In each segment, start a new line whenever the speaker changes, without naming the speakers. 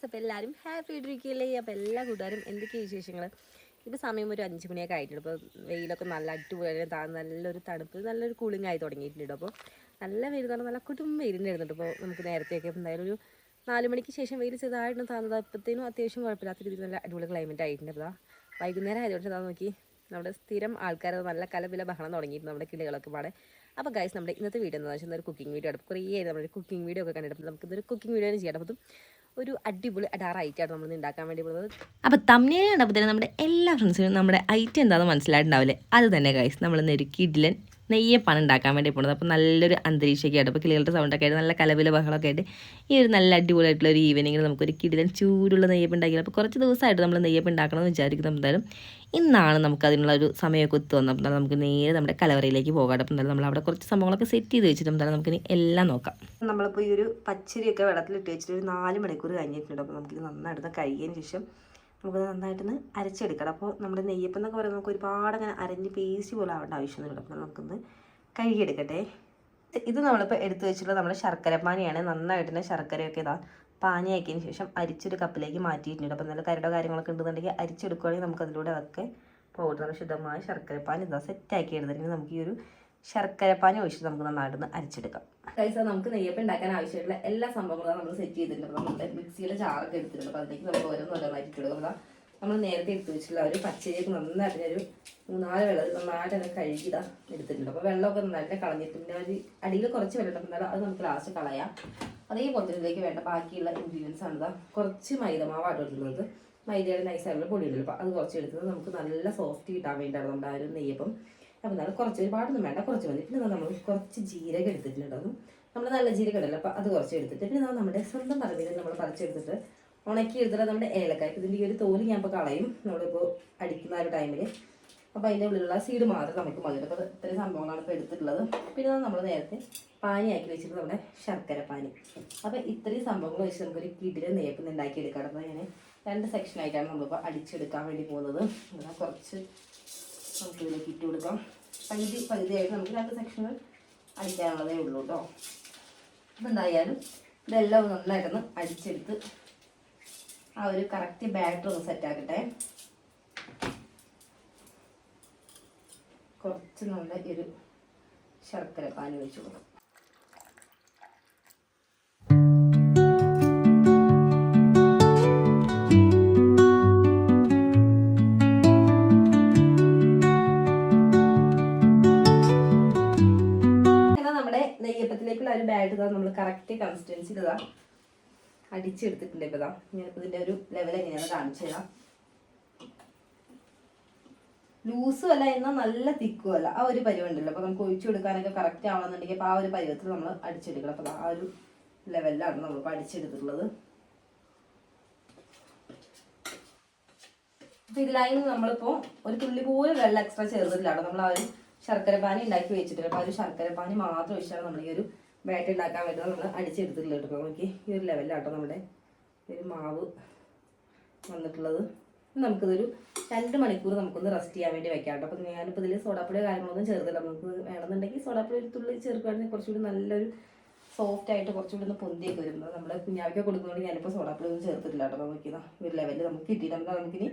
Guys, അപ്പോൾ എല്ലാവരും happy ആയിട്ടിരിക്കുകയല്ലേ? അപ്പോൾ എല്ലാ കൂട്ടുകാരും എന്തൊക്കെയാണ് വിശേഷങ്ങൾ? ഇപ്പോൾ സമയം ഒരു 5 മണിയൊക്കെ ആയിട്ടുണ്ട്. അപ്പോൾ വെയിലൊക്കെ നല്ല അടിപൊളി നല്ലൊരു തണുപ്പ്, നല്ലൊരു കൂളിംഗ് ആയി തുടങ്ങിയിട്ടുണ്ട്. അപ്പോൾ നല്ല വെയിൽ തന്നെ നല്ല കൊടും വെയിലുണ്ടായിരുന്നുണ്ട്. അപ്പോൾ നമുക്ക് നേരത്തെയൊക്കെ എന്തായാലും ഒരു 4 മണിക്ക് ശേഷം വെയിൽ ചെറുതായിട്ട് താന്നത് അപ്പോഴത്തേനും അത്യാവശ്യം കുഴപ്പമില്ലാത്ത രീതിയിൽ നല്ല അടിപൊളി ക്ലൈമറ്റ് ആയിട്ടുണ്ട്. അപ്പോൾ വൈകുന്നേരം ആയതുകൊണ്ട് അതാ നോക്കി നമ്മുടെ സ്ഥിരം ആൾക്കാർ നല്ല കലപില ബഹളം തുടങ്ങിയിരുന്നു, നമ്മുടെ കിളികളൊക്കെ പാടെ. അപ്പോൾ ഗൈസ്, നമ്മുടെ ഇന്നത്തെ വീഡിയോ എന്താണെന്ന് വെച്ചാൽ ഒരു കുക്കിംഗ് വീഡിയോ ആണ്. കുറേ നമ്മളൊരു കുക്കിംഗ് വീഡിയോ ഒക്കെ കണ്ടിട്ട് നമുക്കിതൊരു കുക്കിംഗ് വീഡിയോ ചെയ്യണം. അപ്പം ഒരു അടിപൊളി അടാറായിട്ടാണ് നമ്മൾ ഉണ്ടാക്കാൻ വേണ്ടി പോകുന്നത്.
അപ്പോൾ തമ്മിൽ കണ്ടപ്പോൾ തന്നെ നമ്മുടെ എല്ലാ ഫ്രണ്ട്സിനും നമ്മുടെ ഐറ്റം എന്താണെന്ന് മനസ്സിലായിട്ടുണ്ടാവില്ലേ? അത് തന്നെ ഗൈസ്, നമ്മൾ നെരുക്കിയിട്ടില്ലൻ നെയ്യപ്പാണ് ഉണ്ടാക്കാൻ വേണ്ടി പോകുന്നത്. അപ്പോൾ നല്ലൊരു അന്തരീക്ഷമൊക്കെ ആയിട്ട്, അപ്പോൾ കിളികളുടെ സൗണ്ടൊക്കെ ആയിട്ട് നല്ല കലവില ബഹളമൊക്കെ ആയിട്ട് ഈ ഒരു നല്ല അടിപൊളിയായിട്ടുള്ള ഒരു ഈവനിങ്ങിൽ നമുക്കൊരു കിടിലൻ ചൂടുള്ള നെയ്യപ്പ് ഉണ്ടാക്കിയില്ല. അപ്പോൾ കുറച്ച് ദിവസമായിട്ട് നമ്മൾ നെയ്യപ്പ് ഉണ്ടാക്കണമെന്ന് വിചാരിക്കുന്നത്. എന്തായാലും ഇന്നാണ് നമുക്ക് അതിനുള്ള ഒരു സമയമൊക്കെ ഒത്തു വന്നപ്പോൾ നമുക്ക് നേരെ നമ്മുടെ കലവറയിലേക്ക് പോകാം. അപ്പോൾ എന്തായാലും നമ്മൾ അവിടെ കുറച്ച് സംഭവങ്ങളൊക്കെ സെറ്റ് ചെയ്ത് വെച്ചിട്ട് എന്തായാലും നമുക്കിനി എല്ലാം നോക്കാം.
നമ്മളിപ്പോൾ ഈ ഒരു പച്ചരിയൊക്കെ വെള്ളത്തിലിട്ട് വെച്ചിട്ട് ഒരു 4 മണിക്കൂർ കഴിഞ്ഞിട്ടുണ്ട്. അപ്പോൾ നമുക്കിത് നന്നായിട്ട് കഴുകിയതിന് ശേഷം നമുക്കത് നന്നായിട്ടൊന്ന് അരച്ചെടുക്കണം. അപ്പോൾ നമ്മുടെ നെയ്യപ്പം എന്നൊക്കെ പറയുമ്പോൾ നമുക്ക് ഒരുപാട് അങ്ങനെ അരഞ്ഞ് പേസ്റ്റ് പോലെ ആവേണ്ട ആവശ്യമൊന്നുമില്ല. അപ്പോൾ നമുക്കൊന്ന് കഴുകിയെടുക്കട്ടെ. ഇത് നമ്മളിപ്പോൾ എടുത്തു വെച്ചിട്ടുള്ള നമ്മുടെ ശർക്കര പാനിയാണ്. നന്നായിട്ട് തന്നെ ശർക്കരയൊക്കെ ഇതാ പാനിയാക്കിയതിന് ശേഷം അരിച്ചൊരു കപ്പിലേക്ക് മാറ്റിയിട്ടുണ്ട്. അപ്പോൾ നല്ല കരടോ കാര്യങ്ങളൊക്കെ ഉണ്ടെന്നുണ്ടെങ്കിൽ അരിച്ചെടുക്കുകയാണെങ്കിൽ നമുക്ക് അതിലൂടെ അതൊക്കെ പോകും. നല്ല ശുദ്ധമായ ശർക്കര പാനി ഇതാ സെറ്റാക്കി എടുത്തിട്ടുണ്ടെങ്കിൽ നമുക്ക് ഈ ഒരു ശർക്കര പാനി ഒഴിച്ചിട്ട് നമുക്ക് നന്നായിട്ടൊന്ന് അരിച്ചെടുക്കാം.
ഗൈസ്, നമുക്ക് നെയ്യപ്പം ഉണ്ടാക്കാൻ ആവശ്യമായിട്ടുള്ള എല്ലാ സംഭവങ്ങളും നമ്മൾ സെറ്റ് ചെയ്തിട്ടുണ്ട്. അപ്പോൾ നമ്മുടെ മിക്സിയിലെ ചാറൊക്കെ എടുത്തിട്ടുണ്ട്. അപ്പോൾ അതിലേക്ക് നമുക്ക് ഓരോന്നോരോന്നായിട്ട് ഇട്ടെടുക്കുക. നമ്മൾ നേരത്തെ എടുത്ത് വെച്ചിട്ടുള്ള ഒരു പച്ചരിയൊക്കെ നന്നായിട്ട് ഒരു 3-4 വെള്ളം നന്നായിട്ട് തന്നെ കഴുകി എടുത്തിട്ടുണ്ട്. അപ്പോൾ വെള്ളമൊക്കെ നന്നായിട്ട് കളഞ്ഞിട്ടുണ്ട്. ഒരു അടിയിൽ കുറച്ച് വെള്ളം ഉണ്ടാകും, അത് നമുക്ക് ലാസ്റ്റ് കളയാം. അതേപോലെ തന്നെ ഇതിലേക്ക് വേണ്ട ബാക്കിയുള്ള ഇൻഗ്രീഡിയൻസ് ആണ് കുറച്ച് മൈദമാവാണ് എടുക്കുന്നത്. മൈദയുടെ നൈസായിട്ടുള്ള പൊടിയുണ്ടല്ലോ, അപ്പോൾ അത് കുറച്ച് എടുത്തത് നമുക്ക് നല്ല സോഫ്റ്റ് കിട്ടാൻ വേണ്ടിയിട്ടാണ് നമ്മുടെ ആ ഒരു നെയ്യപ്പം. അപ്പോൾ എന്താണ് കുറച്ച് ഒരുപാടൊന്നും വേണ്ട, കുറച്ച് മതി. പിന്നെ നമ്മൾ കുറച്ച് ജീരകം എടുത്തിട്ടുണ്ട്. അതും നമ്മൾ നല്ല ജീരകം ഇടല്ലോ, അപ്പോൾ അത് കുറച്ച് എടുത്തിട്ട് പിന്നെ നമ്മുടെ സ്വന്തം പറമ്പിൽ നമ്മൾ പറിച്ചെടുത്തിട്ട് ഉണക്കി എടുത്തിട്ട് നമ്മുടെ ഏലക്കായ, ഇതിൻ്റെ ഈ ഒരു തോല് ഞാൻ ഇപ്പോൾ കളയും നമ്മളിപ്പോൾ അടിക്കുന്ന ഒരു ടൈമിൽ. അപ്പോൾ അതിൻ്റെ ഉള്ളിലുള്ള സീഡ് മാത്രം നമുക്ക് മതി. അപ്പോൾ ഇത്രയും സംഭവങ്ങളാണ് ഇപ്പോൾ എടുത്തിട്ടുള്ളത്. പിന്നെ നമ്മൾ നേരത്തെ പാനിയാക്കി വെച്ചിട്ട് നമ്മുടെ ശർക്കര പാനി. അപ്പോൾ ഇത്രയും സംഭവങ്ങൾ വെച്ച് നമുക്കൊരു കിടില നെയ്യപ്പം ഉണ്ടാക്കി എടുക്കാം. അപ്പോൾ ഞാൻ 2 സെക്ഷനായിട്ടാണ് നമ്മളിപ്പോൾ അടിച്ചെടുക്കാൻ വേണ്ടി പോകുന്നത്. എന്നാൽ കുറച്ച് നമുക്ക് ഇതിലേക്ക് ഇട്ട് കൊടുക്കാം. പകുതിയായിട്ട് നമുക്ക് 2 സെക്ഷനുകൾ അടിക്കാനുള്ളതേ ഉള്ളൂ കേട്ടോ. അപ്പോൾ എന്തായാലും ഇതെല്ലാം നന്നായിട്ടൊന്ന് അടിച്ചെടുത്ത് ആ ഒരു കറക്റ്റ് ബാറ്റർ ഒന്ന് സെറ്റാക്കട്ടെ. കുറച്ച് നമ്മുടെ ഒരു ശർക്കര പാനി ഒഴിച്ചു കൊടുക്കാം. നെയ്യപ്പത്തിലേക്കുള്ള ഒരു ബാറ്റ് ഇതാ നമ്മൾ കറക്റ്റ് കൺസിസ്റ്റൻസിൽ ഇതാ അടിച്ചെടുത്തിട്ടുണ്ട്. ഇപ്പോൾ ഇതാ ഞാനിപ്പോൾ ഇതിൻ്റെ ഒരു ലെവൽ എങ്ങനെയാണ് കാണിച്ചു തരാം. ലൂസും അല്ല എന്നാൽ നല്ല തിക്കും അല്ല, ആ ഒരു പരുവുണ്ടല്ലോ. അപ്പോൾ നമുക്ക് ഒഴിച്ചു കൊടുക്കാനൊക്കെ കറക്റ്റ് ആവണമെന്നുണ്ടെങ്കിൽ അപ്പോൾ ആ ഒരു പരുവത്തിൽ നമ്മൾ അടിച്ചെടുക്കണം. അപ്പോൾ ആ ഒരു ലെവലിലാണ് നമ്മളിപ്പോൾ അടിച്ചെടുത്തിട്ടുള്ളത്. അപ്പോൾ ഇതിലായി നമ്മളിപ്പോൾ ഒരു തുള്ളി പോലും വെള്ളം എക്സ്ട്രാ ചേർത്തിട്ടില്ല. നമ്മൾ ആ ഒരു ശർക്കര പാനി ഉണ്ടാക്കി വെച്ചിട്ടില്ല. അപ്പോൾ ആ ഒരു ശർക്കര പാനി മാത്രം ഒഴിച്ചാണ് നമ്മൾ ഈ ഒരു ബാറ്റ് ഉണ്ടാക്കാൻ വേണ്ടി നമ്മൾ അടിച്ചെടുത്തിട്ടുള്ളത്. കേട്ടോ നമുക്ക് ഈ ഒരു ലെവലിലാട്ടോ നമ്മുടെ ഒരു മാവ് വന്നിട്ടുള്ളത്. നമുക്കിതൊരു 2 മണിക്കൂർ നമുക്കൊന്ന് റെസ്റ്റ് ചെയ്യാൻ വേണ്ടി വെക്കാം കേട്ടോ. അപ്പോൾ ഞാനിപ്പോൾ ഇതിൽ സോഡാപ്പൊടിയോ കാര്യങ്ങളൊന്നും ചേർത്തില്ല. നമുക്ക് വേണമെന്നുണ്ടെങ്കിൽ സോഡാപ്പൊടി ഒരു തുള്ളി ചേർക്കുകയാണെങ്കിൽ കുറച്ചുകൂടി നല്ലൊരു സോഫ്റ്റ് ആയിട്ട് കുറച്ചുകൂടി ഒന്ന് പൊന്തിയൊക്കെ വരുന്നത്. നമ്മൾ കുഞ്ഞാവയ്ക്ക് കൊടുക്കുന്നതുകൊണ്ട് ഞാനിപ്പോൾ സോഡാപ്പൊടി ഒന്നും ചേർത്തിട്ടില്ല കേട്ടോ. നോക്കിയതാ ഒരു ലെവലിൽ നമുക്ക് കിട്ടിയിട്ടുണ്ട്. നമുക്കിനി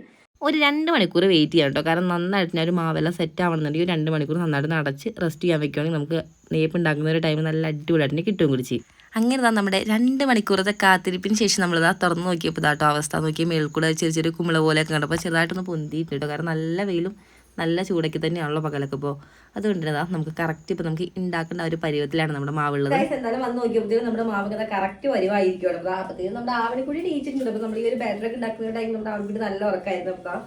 ഒരു 2 മണിക്കൂർ വെയിറ്റ് ചെയ്യാം കേട്ടോ. കാരണം നന്നായിട്ട് ഞാൻ ഒരു മാവെല്ലാം സെറ്റ് ആവണമെന്നുണ്ടെങ്കിൽ 2 മണിക്കൂർ നന്നായിട്ട് അടച്ച് റെസ്റ്റ് ചെയ്യാൻ വെക്കുകയാണെങ്കിൽ നമുക്ക് നെയ്യപ്പ് ഉണ്ടാക്കുന്ന ഒരു ടൈം നല്ല അടിപൊളിയായിട്ട് കിട്ടും കുടിച്ച്. അങ്ങനെ നമ്മുടെ 2 മണിക്കൂറത്തെ കാത്തിരിപ്പിന് ശേഷം നമ്മളിതാ തുറന്ന് നോക്കിയപ്പോൾ ഇതാട്ടോ അവസ്ഥ നോക്കിയാൽ മേൽക്കൂടെ ചെറിയ കുമിള പോലെയൊക്കെ കണ്ടപ്പോൾ ചെറുതായിട്ടൊന്ന് പൊന്തിയിട്ട് കേട്ടോ. കാരണം നല്ല വെയിലും നല്ല ചൂടൊക്കെ തന്നെയാണല്ലോ പകലൊക്കെ. ഇപ്പോൾ അതുകൊണ്ട് തന്നെ നമുക്ക് കറക്റ്റ് ഇപ്പോൾ നമുക്ക് ഉണ്ടാക്കേണ്ട ഒരു പരുവത്തിലാണ് നമ്മുടെ മാവുള്ളത്. എന്തായാലും വന്ന് നോക്കിയപ്പോഴത്തേക്കും നമ്മുടെ മാവ് കറക്റ്റ് വരുവായിരിക്കും. അപ്പോഴത്തേക്കും നമ്മുടെ ആവണിക്കുടി നീച്ചിട്ടുണ്ട്. അപ്പോൾ നമ്മൾ ഈ ഒരു ബാറ്ററൊക്കെ ഉണ്ടാക്കുന്ന ടൈം നമ്മുടെ ആവണിക്കുടി നല്ല ഉറക്കായിരുന്നു. അപ്പോൾ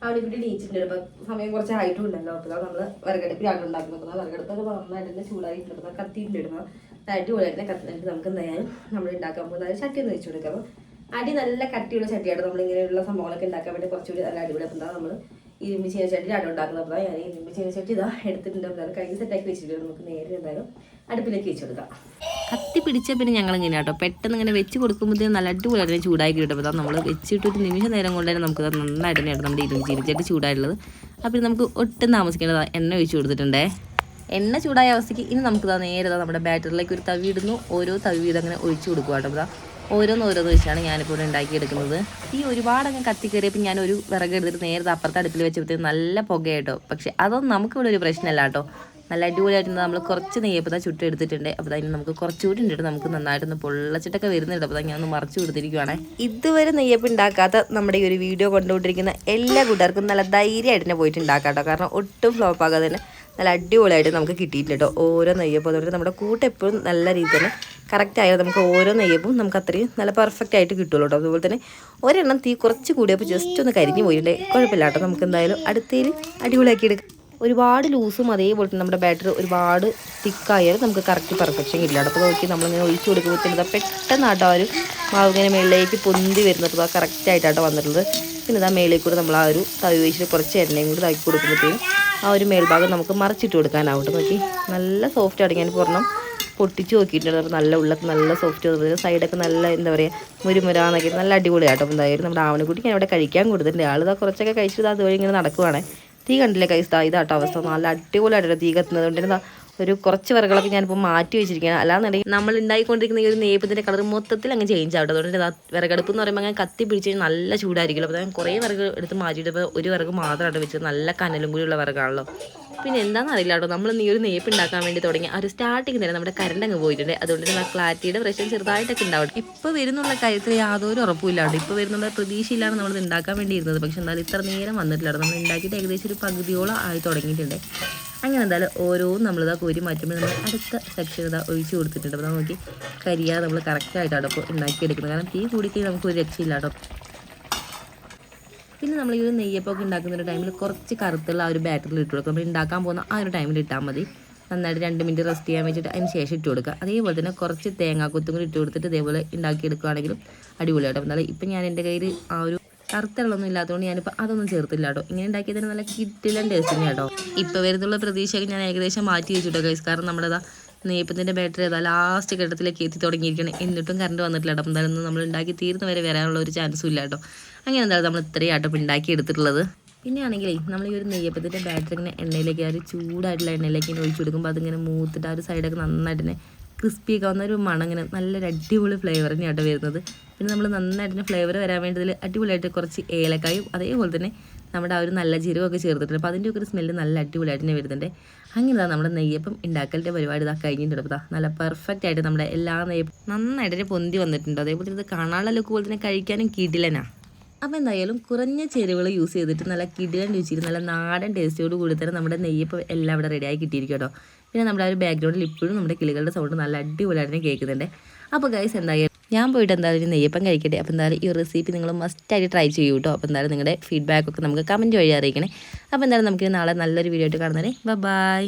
ആവണിക്കുടി നീച്ചിട്ടുണ്ട്. അപ്പോൾ സമയം കുറച്ച് ഹൈറ്റും ഉണ്ടല്ലോ. അപ്പോൾ നമ്മൾ വിറകടുപ്പിലാണ് ഉണ്ടാക്കുന്നത്. വിറകടുപ്പൊക്കെ നന്നായിട്ട് തന്നെ ചൂടായിട്ടുണ്ട്. കത്തിയിട്ടിടുന്നത് അടിപൊളിയായിട്ട് കത്തിയിട്ട് നമുക്ക് എന്തായാലും നമ്മൾ ഉണ്ടാക്കാൻ പോകുന്നത് അതായത് ചട്ടി ഒന്ന് വെച്ച് കൊടുക്കാം. അപ്പോൾ അടി നല്ല കട്ടിയുള്ള ചട്ടിയാണ്. നമ്മളിങ്ങനെയുള്ള സംഭവങ്ങളൊക്കെ ഉണ്ടാക്കാൻ വേണ്ടി കുറച്ചുകൂടി നല്ല അടിപൊളി. അപ്പോൾ നമ്മൾ ഇരുമ്പ് ചീനച്ചട്ടിയിലാണ് ഉണ്ടാക്കുന്നത്. അപ്പോൾ ഞാൻ ഇരുമ്പ് ചീനച്ചട്ടി ഇതാ എടുത്തിട്ടുണ്ട്. അപ്പോൾ കൈ സെറ്റാക്കി വെച്ചിട്ട് നമുക്ക് നേരെ എന്തായാലും അടുപ്പിലേക്ക് വെച്ച് കൊടുക്കാം. കത്തി പിടിച്ച പിന്നെ ഞങ്ങൾ ഇങ്ങനെ കേട്ടോ പെട്ടെന്ന് ഇങ്ങനെ വെച്ച് കൊടുക്കുമ്പോഴത്തേക്കും നല്ല അടിപൊളിയായിട്ട് ചൂടാക്കി കിട്ടും. അപ്പോൾ നമ്മൾ വെച്ചിട്ടൊരു നിമിഷ നേരം കൊണ്ട് തന്നെ നമുക്ക് നന്നായിട്ട് തന്നെയാണ് നമ്മുടെ ഇരുമ്പ് ചീനച്ചട്ടി ചൂടായിട്ടുള്ളത്. അപ്പോൾ നമുക്ക് ഒട്ടും താമസിക്കേണ്ടതാണ് എണ്ണ ഒഴിച്ച് കൊടുത്തിട്ടുണ്ടേ. എണ്ണ ചൂടായ അവസ്ഥയ്ക്ക് ഇനി നമുക്ക് നേരെ നമ്മുടെ ബാറ്ററിലേക്ക് ഒരു തവി ഇടുന്നു. ഓരോ തവി ഇതങ്ങനെ ഒഴിച്ചു കൊടുക്കുക കേട്ടോ.
ഓരോന്ന് വെച്ചാണ് ഞാനിപ്പോൾ ഇവിടെ ഉണ്ടാക്കിയെടുക്കുന്നത്. ഈ ഒരുപാടങ്ങ് കത്തി കയറിയപ്പോൾ ഞാനൊരു വിറക് എടുത്തിട്ട് നേരത്തെ അപ്പുറത്തെ അടുപ്പിൽ വെച്ചപ്പോഴത്തേക്ക് നല്ല പുകയായിട്ടോ. പക്ഷെ അതൊന്നും നമുക്കിവിടെ ഒരു പ്രശ്നമല്ല കേട്ടോ. നല്ല അടിപൊളിയായിട്ട് നമ്മൾ കുറച്ച് നെയ്യപ്പത ചുട്ടെടുത്തിട്ടുണ്ട്. അപ്പോൾ അതിന് നമുക്ക് കുറച്ചുകൂടി ഉണ്ടിട്ട് നമുക്ക് നന്നായിട്ടൊന്ന് പൊള്ളച്ചിട്ടൊക്കെ വരുന്നുണ്ട്. അപ്പോൾ ഞാൻ ഒന്ന് മറിച്ച് കൊടുത്തിരിക്കുവാണേ. ഇതുവരെ നെയ്യപ്പം ഉണ്ടാക്കാത്ത നമ്മുടെ ഈ ഒരു വീഡിയോ കണ്ടുകൊണ്ടിരിക്കുന്ന എല്ലാ കൂട്ടുകാർക്കും നല്ല ധൈര്യമായിട്ട് തന്നെ പോയിട്ട് ഉണ്ടാക്കാം കേട്ടോ. കാരണം ഒട്ടും ഫ്ലോപ്പ് ആകാതെ തന്നെ നല്ല അടിപൊളിയായിട്ട് നമുക്ക് കിട്ടിയിട്ടുണ്ട് കേട്ടോ. ഓരോ നെയ്യപ്പം അതുകൊണ്ട് നമ്മുടെ കൂട്ട് എപ്പോഴും നല്ല രീതിയിൽ തന്നെ കറക്റ്റ് ആയാലും നമുക്ക് ഓരോ നെയ്യപ്പും നമുക്ക് അത്രയും നല്ല പെർഫെക്റ്റ് ആയിട്ട് കിട്ടുള്ളൂ കേട്ടോ. അതുപോലെ തന്നെ ഒരെണ്ണം തീ കുറച്ച് കൂടിയപ്പോൾ ജസ്റ്റ് ഒന്ന് കരിഞ്ഞു പോയിട്ടുണ്ട്. കുഴപ്പമില്ല കേട്ടോ. നമുക്ക് എന്തായാലും അടുത്തതിൽ അടിപൊളിയാക്കി എടുക്കാം. ഒരുപാട് ലൂസും അതേപോലെ തന്നെ നമ്മുടെ ബാറ്റർ ഒരുപാട് തിക്കായാലും നമുക്ക് കറക്റ്റ് പെർഫെക്ഷൻ കിട്ടില്ല. അപ്പോൾ നോക്കി നമ്മളിങ്ങനെ ഒഴിച്ചു കൊടുക്കുമ്പോഴത്തേന് പെട്ടെന്ന് ആട്ടോ ആ ഒരു മാവ് ഇങ്ങനെ മേളിലേക്ക് പൊന്തി വരുന്നത് കറക്റ്റായിട്ടാട്ടോ വന്നിട്ടുള്ളത്. പിന്നെ ഇതാ മേളിൽ കൂടെ നമ്മൾ ആ ഒരു തവി വെച്ചിട്ട് കുറച്ച് എണ്ണയും കൂടി ഇതാക്കി കൊടുക്കുമ്പോഴത്തേനും ആ ഒരു മേൽഭാഗം നമുക്ക് മറിച്ചിട്ട് കൊടുക്കാനാവട്ടെ. നോക്കി നല്ല സോഫ്റ്റ് ആയിട്ട് ഞാൻ പുറണം പൊട്ടിച്ച് നോക്കിയിട്ടുണ്ട്. അപ്പോൾ നല്ല ഉള്ളൊക്കെ നല്ല സോഫ്റ്റ് വന്നത്, സൈഡൊക്കെ നല്ല എന്താ പറയുക മുരുമുരാന്നൊക്കെ നല്ല അടിപൊളിയാട്ടോ. എന്തായാലും നമ്മുടെ ആവണക്കുട്ടി ഞാൻ ഇവിടെ കഴിക്കാൻ കൊടുത്തിട്ടുണ്ട്. ആളിതാ കുറച്ചൊക്കെ കഴിച്ചിട്ട് അതുവഴി ഇങ്ങനെ നടക്കുവാണേ. തീ കണ്ടില്ലേ കൈസ്, ഇതാട്ടോ അവസ്ഥ. നല്ല അടിപൊളിയായിട്ടോ തീ കത്തുന്നത്. കൊണ്ട് തന്നെ ഒരു കുറച്ച് വിറകളൊക്കെ ഞാനിപ്പോൾ മാറ്റി വെച്ചിരിക്കുകയാണ്. അല്ലാന്നുണ്ടെങ്കിൽ നമ്മൾ ഉണ്ടായിക്കൊണ്ടിരിക്കുന്ന ഈ ഒരു നെയ്യപ്പത്തിൻ്റെ കളർ മൊത്തത്തിൽ അങ്ങ് ചേഞ്ച് ആവട്ടെ. അതുകൊണ്ട് വിറകടുപ്പ് എന്ന് പറയുമ്പോൾ അങ്ങനെ കത്തി പിടിച്ച് കഴിഞ്ഞാൽ നല്ല ചൂടായിരിക്കുമല്ലോ. അപ്പോൾ ഞാൻ കുറേ വിറക് എടുത്ത് മാറ്റിയിട്ട് ഇപ്പോൾ ഒരു വിറക് മാത്രമായിട്ട് വെച്ചത്. നല്ല കനലും കൂടിയുള്ള വിറകാണല്ലോ. പിന്നെ എന്താണെന്ന് അറിയില്ല കേട്ടോ, നമ്മൾ ഈ ഒരു നെയ്യപ്പ് ഉണ്ടാക്കാൻ വേണ്ടി തുടങ്ങി ആ ഒരു സ്റ്റാർട്ടിങ് തന്നെ നമ്മുടെ കറണ്ട് അങ്ങ് പോയിട്ടുണ്ട്. അതുകൊണ്ട് തന്നെ ക്ലാരിറ്റിയുടെ പ്രശ്നം ചെറുതായിട്ടൊക്കെ ഉണ്ടാവട്ടെ. ഇപ്പോൾ വരുന്നുള്ള കാര്യത്തിൽ യാതൊരു ഉറപ്പുമില്ലാണ്ട് ഇപ്പോൾ വരുന്നുള്ള പ്രതീക്ഷയിലാണ് നമ്മൾ ഉണ്ടാക്കാൻ വേണ്ടി ഇരുന്നത്. പക്ഷെ എന്തായാലും ഇത്ര നേരം വന്നിട്ടില്ല. നമ്മൾ ഉണ്ടാക്കിയിട്ട് ഏകദേശം ഒരു പകുതിയോളം ആയി തുടങ്ങിയിട്ടുണ്ട്. അങ്ങനെ എന്തായാലും ഓരോന്നും നമ്മളിതാ കോരി മാറ്റുമ്പോൾ നമ്മൾ അടുത്ത സെക്ഷൻ ഇതാ ഒഴിച്ച് കൊടുത്തിട്ടുണ്ട്. അപ്പോൾ നോക്കി കരിയാതെ നമ്മൾ കറക്റ്റായിട്ടാണ് ഇപ്പോൾ ഉണ്ടാക്കിയെടുക്കുന്നത്. കാരണം തീ കൂടിക്കഴിഞ്ഞാൽ നമുക്ക് ഒരു രക്ഷയില്ല കേട്ടോ. പിന്നെ നമ്മൾ ഈ ഒരു നെയ്യപ്പൊക്കെ ഉണ്ടാക്കുന്ന ഒരു ടൈമിൽ കുറച്ച് കറുത്തുള്ള ആ ഒരു ബാറ്ററിൽ ഇട്ട് കൊടുക്കുക. നമ്മൾ ഉണ്ടാക്കാൻ പോകുന്ന ആ ഒരു ടൈമിൽ ഇട്ടാൽ മതി. നന്നായിട്ട് 2 മിനിറ്റ് റെസ്റ്റ് ചെയ്യാൻ വെച്ചിട്ട് അതിന് ശേഷം ഇട്ട് കൊടുക്കുക. അതേപോലെ തന്നെ കുറച്ച് തേങ്ങാക്കൊത്തും കൂടി ഇട്ട് കൊടുത്തിട്ട് ഇതേപോലെ ഉണ്ടാക്കിയെടുക്കുകയാണെങ്കിലും അടിപൊളിയാട്ടോ. എന്നാലും ഇപ്പം ഞാൻ എൻ്റെ കയ്യിൽ ആ ഒരു കറുത്തുള്ളൊന്നും ഇല്ലാത്തതുകൊണ്ട് ഞാനിപ്പോൾ അതൊന്നും ചേർത്തില്ല കേട്ടോ. ഇങ്ങനെ ഉണ്ടാക്കിയതിന് നല്ല കിട്ടില്ല ടേസ്റ്റ് തന്നെ കേട്ടോ. ഇപ്പോൾ വരുന്നുള്ള പ്രതീക്ഷയൊക്കെ ഞാൻ ഏകദേശം മാറ്റി വെച്ചിട്ടോ ഗൈസ്. കാരണം നമ്മുടെ നെയ്യപ്പത്തിൻ്റെ ബാറ്ററി ഏതാ ലാസ്റ്റ് ഘട്ടത്തിലേക്ക് എത്തി തുടങ്ങിയിരിക്കണം. എന്നിട്ടും കറണ്ട് വന്നിട്ടില്ല കേട്ടോ. എന്തായാലും നമ്മൾ ഉണ്ടാക്കി തീർന്ന് വരെ വരാനുള്ള ഒരു ചാൻസും ഇല്ല കേട്ടോ. അങ്ങനെ എന്തായാലും നമ്മൾ ഇത്രയും ആട്ടോ ഉണ്ടാക്കി എടുത്തിട്ടുള്ളത്. പിന്നെ ആണെങ്കിലേ നമ്മൾ ഈ ഒരു നെയ്യപ്പത്തിൻ്റെ ബാറ്ററി ഇങ്ങനെ എണ്ണയിലേക്ക് ആ ഒരു ചൂടായിട്ടുള്ള എണ്ണയിലേക്ക് ഇങ്ങനെ ഒഴിച്ചു കൊടുക്കുമ്പോൾ അതിങ്ങനെ മൂത്തിട്ട് ആ ഒരു സൈഡൊക്കെ നന്നായിട്ട് തന്നെ ക്രിസ്പിയൊക്കെ വന്ന ഒരു മണം ഇങ്ങനെ നല്ലൊരു അടിപൊളി ഫ്ലേവർ തന്നെയാട്ടോ വരുന്നത്. പിന്നെ നമ്മൾ നന്നായിട്ട് തന്നെ ഫ്ലേവർ വരാൻ വേണ്ടതിൽ അടിപൊളിയായിട്ട് കുറച്ച് ഏലക്കായും അതേപോലെ തന്നെ നമ്മുടെ ആ ഒരു നല്ല ജീരകമൊക്കെ ചേർത്തിട്ടുണ്ട്. അപ്പോൾ അതിൻ്റെ ഒക്കെ ഒരു സ്മെല്ല് നല്ല അടിപൊളിയായിട്ട് തന്നെ വരുന്നുണ്ട്. അങ്ങനെ നമ്മുടെ നെയ്യപ്പം ഉണ്ടാക്കലിൻ്റെ പരിപാടി ഇതാ കഴിഞ്ഞിട്ടുണ്ട്. അപ്പോൾ നല്ല പെർഫെക്റ്റ് ആയിട്ട് നമ്മുടെ എല്ലാ നെയ്യപ്പം നന്നായിട്ട് പൊന്തി വന്നിട്ടുണ്ട്. അതേപോലെ ഇത് കാണാനുള്ള ലുക്ക് പോലെ തന്നെ കഴിക്കാനും കിടിലനാ. അപ്പോൾ എന്തായാലും കുറഞ്ഞ ചേരുവകൾ യൂസ് ചെയ്തിട്ട് നല്ല കിടിലൻ രുചിയിൽ നല്ല നാടൻ ടേസ്റ്റോട് കൂടി തന്നെ നമ്മുടെ നെയ്യപ്പം എല്ലാം ഇവിടെ റെഡിയായി കിട്ടിയിരിക്കും കേട്ടോ. പിന്നെ നമ്മുടെ ആ ഒരു ബാക്ക്ഗ്രൗണ്ടിൽ ഇപ്പോഴും നമ്മുടെ കിളികളുടെ സൗണ്ട് നല്ല അടിപൊളിയായിട്ട് കേൾക്കുന്നുണ്ട്. അപ്പോൾ ഗൈസ് എന്തായാലും ഞാൻ പോയിട്ട് എന്തായാലും നെയ്യപ്പം കഴിക്കട്ടെ. അപ്പോൾ എന്തായാലും ഈ റെസിപ്പി നിങ്ങൾ മസ്റ്റായിട്ട് ട്രൈ ചെയ്യൂ കേട്ടോ. അപ്പോൾ എന്തായാലും നിങ്ങളുടെ ഫീഡ്ബാക്കൊക്കെ നമുക്ക് കമൻറ്റ് വഴി അറിയിക്കണേ. അപ്പോൾ എന്തായാലും നമുക്ക് നാളെ നല്ലൊരു വീഡിയോ ആയിട്ട് കാണുന്നതേ. ബൈ.